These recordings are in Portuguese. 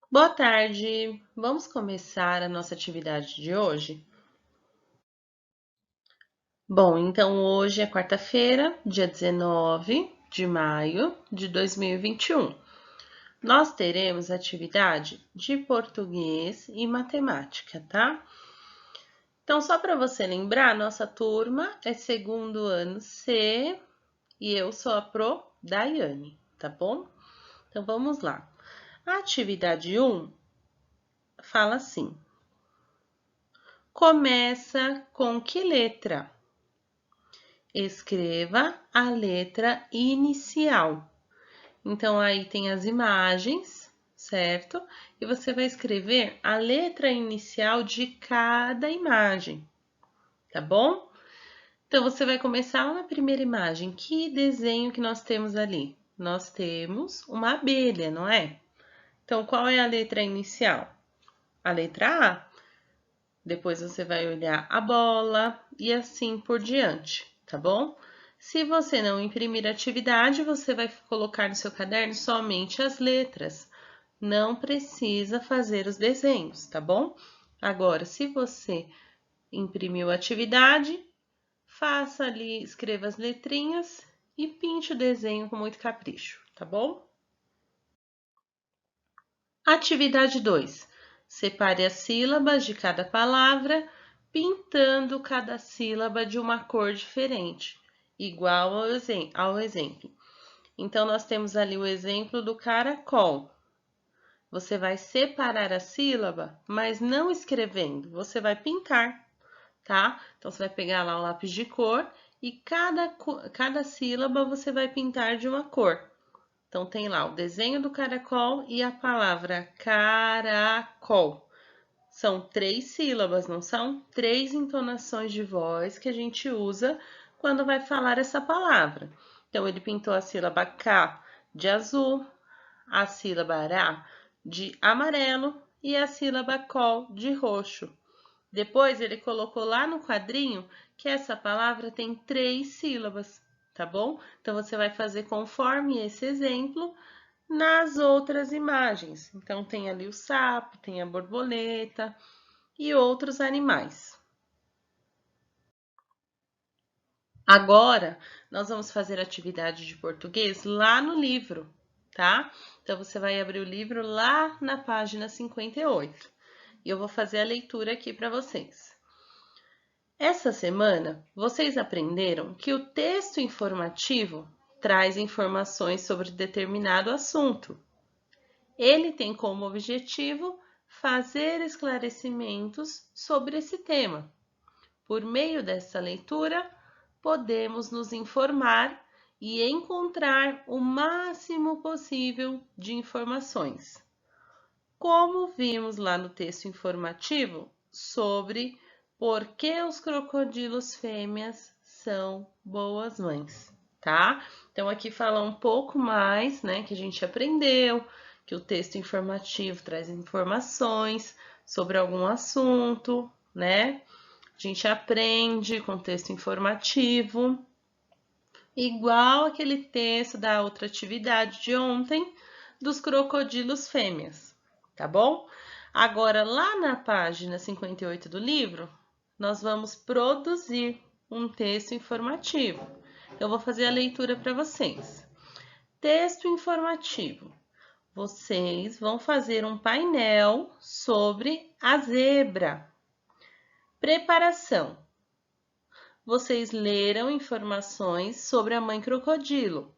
Boa tarde! Vamos começar a nossa atividade de hoje? Bom, então hoje é quarta-feira, dia 19 de maio de 2021. Nós teremos atividade de português e matemática, tá? Então, só para você lembrar, nossa turma é segundo ano C e eu sou a Pro Daiane, tá bom? Então, vamos lá. A atividade 1 fala assim: começa com que letra? Escreva a letra inicial. Então, aí tem as imagens, certo? E você vai escrever a letra inicial de cada imagem, tá bom? Então, você vai começar na primeira imagem. Que desenho que nós temos ali? Nós temos uma abelha, não é? Então, qual é a letra inicial? A letra A. Depois você vai olhar a bola e assim por diante, tá bom? Se você não imprimir atividade, você vai colocar no seu caderno somente as letras. Não precisa fazer os desenhos, tá bom? Agora, se você imprimiu a atividade, faça ali, escreva as letrinhas e pinte o desenho com muito capricho, tá bom? Atividade 2. Separe as sílabas de cada palavra, pintando cada sílaba de uma cor diferente, igual ao exemplo. Então, nós temos ali o exemplo do caracol. Você vai separar a sílaba, mas não escrevendo, você vai pintar, tá? Então, você vai pegar lá o lápis de cor e cada sílaba você vai pintar de uma cor. Então, tem lá o desenho do caracol e a palavra caracol. São 3 sílabas, não são? 3 entonações de voz que a gente usa quando vai falar essa palavra. Então, ele pintou a sílaba K de azul, a sílaba Ará de amarelo e a sílaba col de roxo. Depois, ele colocou lá no quadrinho que essa palavra tem 3 sílabas, tá bom? Então, você vai fazer conforme esse exemplo nas outras imagens. Então, tem ali o sapo, tem a borboleta e outros animais. Agora, nós vamos fazer atividade de português lá no livro, tá? Então, você vai abrir o livro lá na página 58 e eu vou fazer a leitura aqui para vocês. Essa semana, vocês aprenderam que o texto informativo traz informações sobre determinado assunto. Ele tem como objetivo fazer esclarecimentos sobre esse tema. Por meio dessa leitura, podemos nos informar e encontrar o máximo possível de informações. Como vimos lá no texto informativo sobre por que os crocodilos fêmeas são boas mães, tá? Então aqui fala um pouco mais, né, que a gente aprendeu, que o texto informativo traz informações sobre algum assunto, né? A gente aprende com texto informativo, igual aquele texto da outra atividade de ontem, dos crocodilos fêmeas, tá bom? Agora, lá na página 58 do livro, nós vamos produzir um texto informativo. Eu vou fazer a leitura para vocês. Texto informativo. Vocês vão fazer um painel sobre a zebra. Preparação. Vocês leram informações sobre a mãe crocodilo.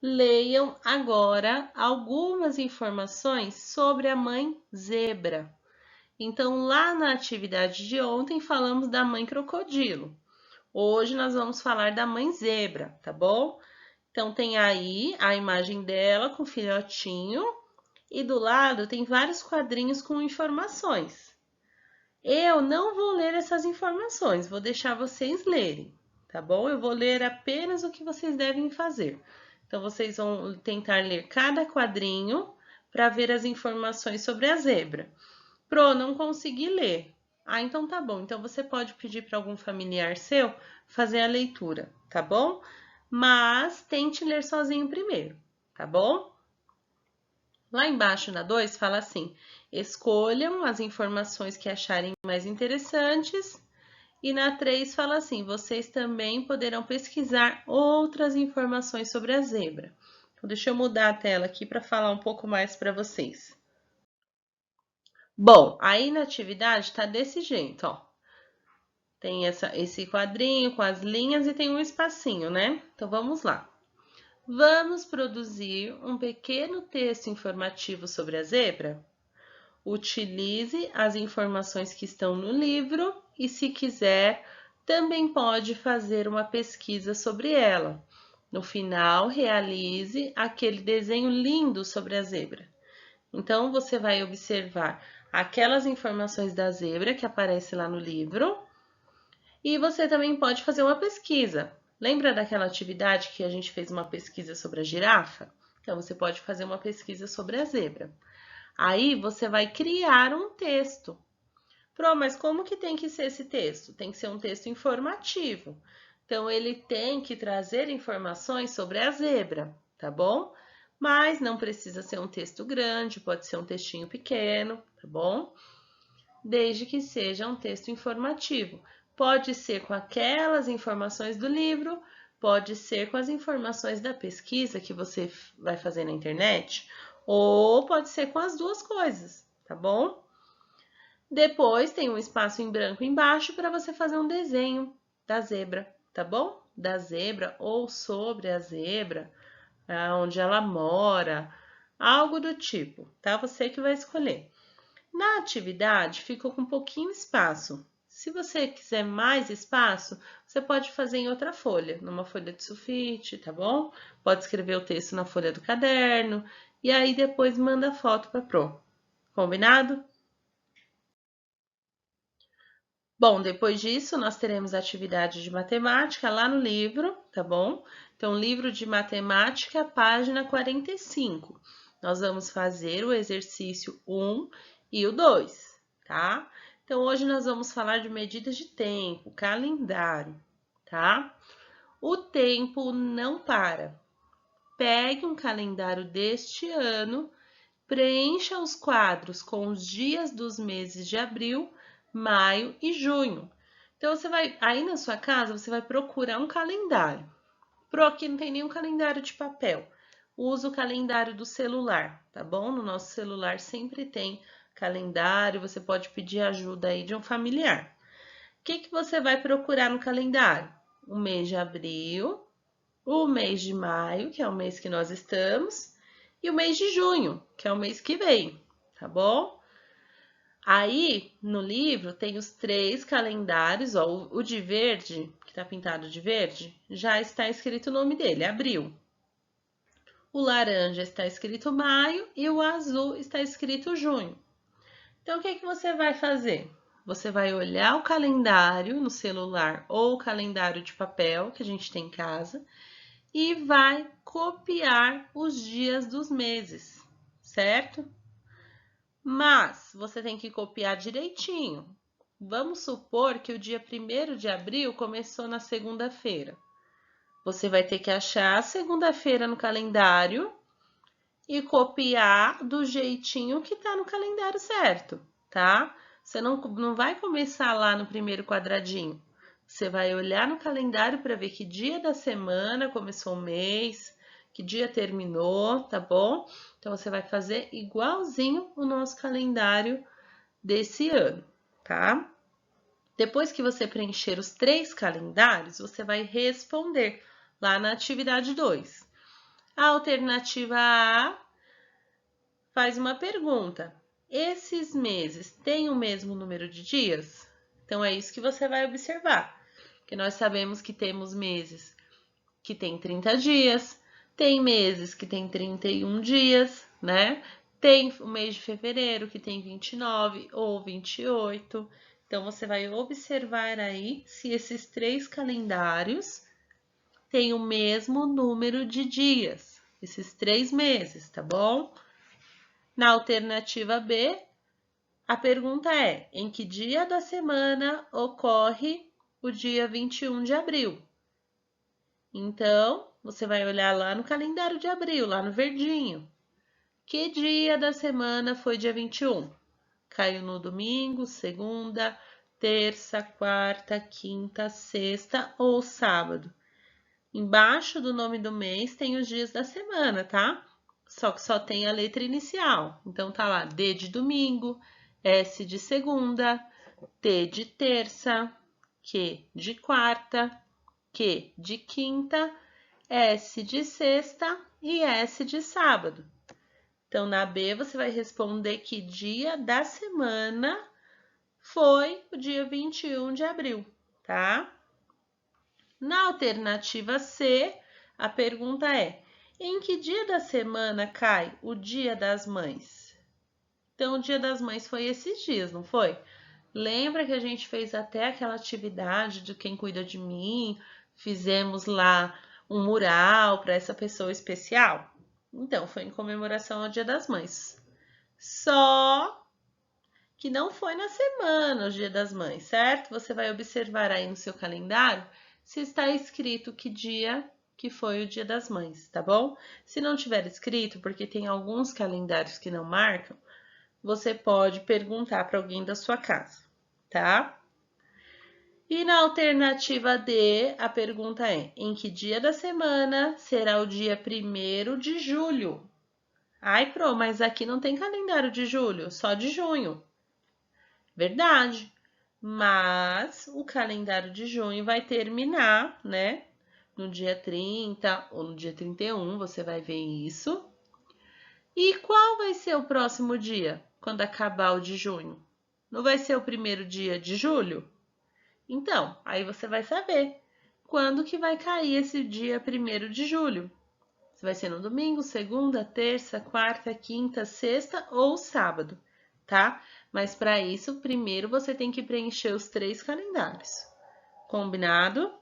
Leiam agora algumas informações sobre a mãe zebra. Então, lá na atividade de ontem, falamos da mãe crocodilo. Hoje nós vamos falar da mãe zebra, tá bom? Então, tem aí a imagem dela com o filhotinho e do lado tem vários quadrinhos com informações. Eu não vou ler essas informações, vou deixar vocês lerem, tá bom? Eu vou ler apenas o que vocês devem fazer. Então, vocês vão tentar ler cada quadrinho para ver as informações sobre a zebra. Pro, não consegui ler. Ah, então tá bom. Então, você pode pedir para algum familiar seu fazer a leitura, tá bom? Mas tente ler sozinho primeiro, tá bom? Lá embaixo na 2 fala assim: escolham as informações que acharem mais interessantes. E na 3 fala assim: vocês também poderão pesquisar outras informações sobre a zebra. Então, deixa eu mudar a tela aqui para falar um pouco mais para vocês. Bom, aí na atividade está desse jeito, ó. Tem esse quadrinho com as linhas e tem um espacinho, né? Então vamos lá. Vamos produzir um pequeno texto informativo sobre a zebra? Utilize as informações que estão no livro e, se quiser, também pode fazer uma pesquisa sobre ela. No final, realize aquele desenho lindo sobre a zebra. Então, você vai observar aquelas informações da zebra que aparecem lá no livro e você também pode fazer uma pesquisa. Lembra daquela atividade que a gente fez uma pesquisa sobre a girafa? Então, você pode fazer uma pesquisa sobre a zebra. Aí você vai criar um texto. Pro, mas como que tem que ser esse texto? Tem que ser um texto informativo. Então, ele tem que trazer informações sobre a zebra, tá bom? Mas não precisa ser um texto grande, pode ser um textinho pequeno, tá bom? Desde que seja um texto informativo. Pode ser com aquelas informações do livro, pode ser com as informações da pesquisa que você vai fazer na internet, ou pode ser com as duas coisas, tá bom? Depois tem um espaço em branco embaixo para você fazer um desenho da zebra, tá bom? Da zebra ou sobre a zebra, onde ela mora, algo do tipo, tá? Você que vai escolher. Na atividade, ficou com um pouquinho espaço. Se você quiser mais espaço, você pode fazer em outra folha, numa folha de sulfite, tá bom? Pode escrever o texto na folha do caderno e aí depois manda a foto para a Pro. Combinado? Bom, depois disso, nós teremos atividade de matemática lá no livro, tá bom? Então, livro de matemática, página 45. Nós vamos fazer o exercício 1 e o 2, tá? Então, hoje nós vamos falar de medidas de tempo, calendário, tá? O tempo não para. Pegue um calendário deste ano, preencha os quadros com os dias dos meses de abril, maio e junho. Então, você vai, aí na sua casa, você vai procurar um calendário. Pro, aqui não tem nenhum calendário de papel. Usa o calendário do celular, tá bom? No nosso celular sempre tem calendário, você pode pedir ajuda aí de um familiar. O que você vai procurar no calendário? O mês de abril, o mês de maio, que é o mês que nós estamos, e o mês de junho, que é o mês que vem, tá bom? Aí, no livro, tem os 3 calendários, ó, o de verde, que tá pintado de verde, já está escrito o nome dele, abril. O laranja está escrito maio e o azul está escrito junho. Então, o que você vai fazer? Você vai olhar o calendário no celular ou o calendário de papel que a gente tem em casa e vai copiar os dias dos meses, certo? Mas você tem que copiar direitinho. Vamos supor que o dia 1º de abril começou na segunda-feira. Você vai ter que achar a segunda-feira no calendário e copiar do jeitinho que tá no calendário certo, tá? Você não vai começar lá no primeiro quadradinho. Você vai olhar no calendário para ver que dia da semana começou o mês, que dia terminou, tá bom? Então, você vai fazer igualzinho o nosso calendário desse ano, tá? Depois que você preencher os 3 calendários, você vai responder lá na atividade 2. A alternativa A faz uma pergunta: esses meses têm o mesmo número de dias? Então, é isso que você vai observar, que nós sabemos que temos meses que tem 30 dias, tem meses que tem 31 dias, né? Tem o mês de fevereiro que tem 29 ou 28. Então, você vai observar aí se esses 3 calendários têm o mesmo número de dias, esses 3 meses, tá bom? Na alternativa B, a pergunta é: em que dia da semana ocorre o dia 21 de abril? Então, você vai olhar lá no calendário de abril, lá no verdinho. Que dia da semana foi dia 21? Caiu no domingo, segunda, terça, quarta, quinta, sexta ou sábado? Embaixo do nome do mês tem os dias da semana, tá? Só que só tem a letra inicial. Então tá lá D de domingo, S de segunda, T de terça, Q de quarta, Q de quinta, S de sexta e S de sábado. Então, na B, você vai responder que dia da semana foi o dia 21 de abril, tá? Na alternativa C, a pergunta é: em que dia da semana cai o Dia das Mães? Então, o Dia das Mães foi esses dias, não foi? Lembra que a gente fez até aquela atividade de quem cuida de mim? Fizemos lá um mural para essa pessoa especial? Então, foi em comemoração ao Dia das Mães. Só que não foi na semana o Dia das Mães, certo? Você vai observar aí no seu calendário se está escrito que dia que foi o Dia das Mães, tá bom? Se não tiver escrito, porque tem alguns calendários que não marcam, você pode perguntar para alguém da sua casa, tá? E na alternativa D, a pergunta é: em que dia da semana será o dia 1º de julho? Ai, Pro, mas aqui não tem calendário de julho, só de junho. Verdade, mas o calendário de junho vai terminar, né? No dia 30 ou no dia 31, você vai ver isso. E qual vai ser o próximo dia, quando acabar o de junho? Não vai ser o 1º dia de julho? Então, aí você vai saber quando que vai cair esse dia 1º de julho. Se vai ser no domingo, segunda, terça, quarta, quinta, sexta ou sábado, tá? Mas para isso, primeiro você tem que preencher os 3 calendários. Combinado?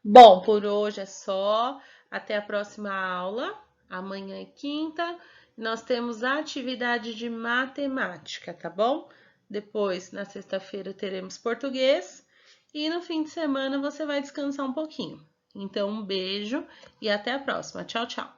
Bom, por hoje é só. Até a próxima aula. Amanhã é quinta. Nós temos a atividade de matemática, tá bom? Depois, na sexta-feira, teremos português. E no fim de semana você vai descansar um pouquinho. Então, um beijo e até a próxima. Tchau, tchau.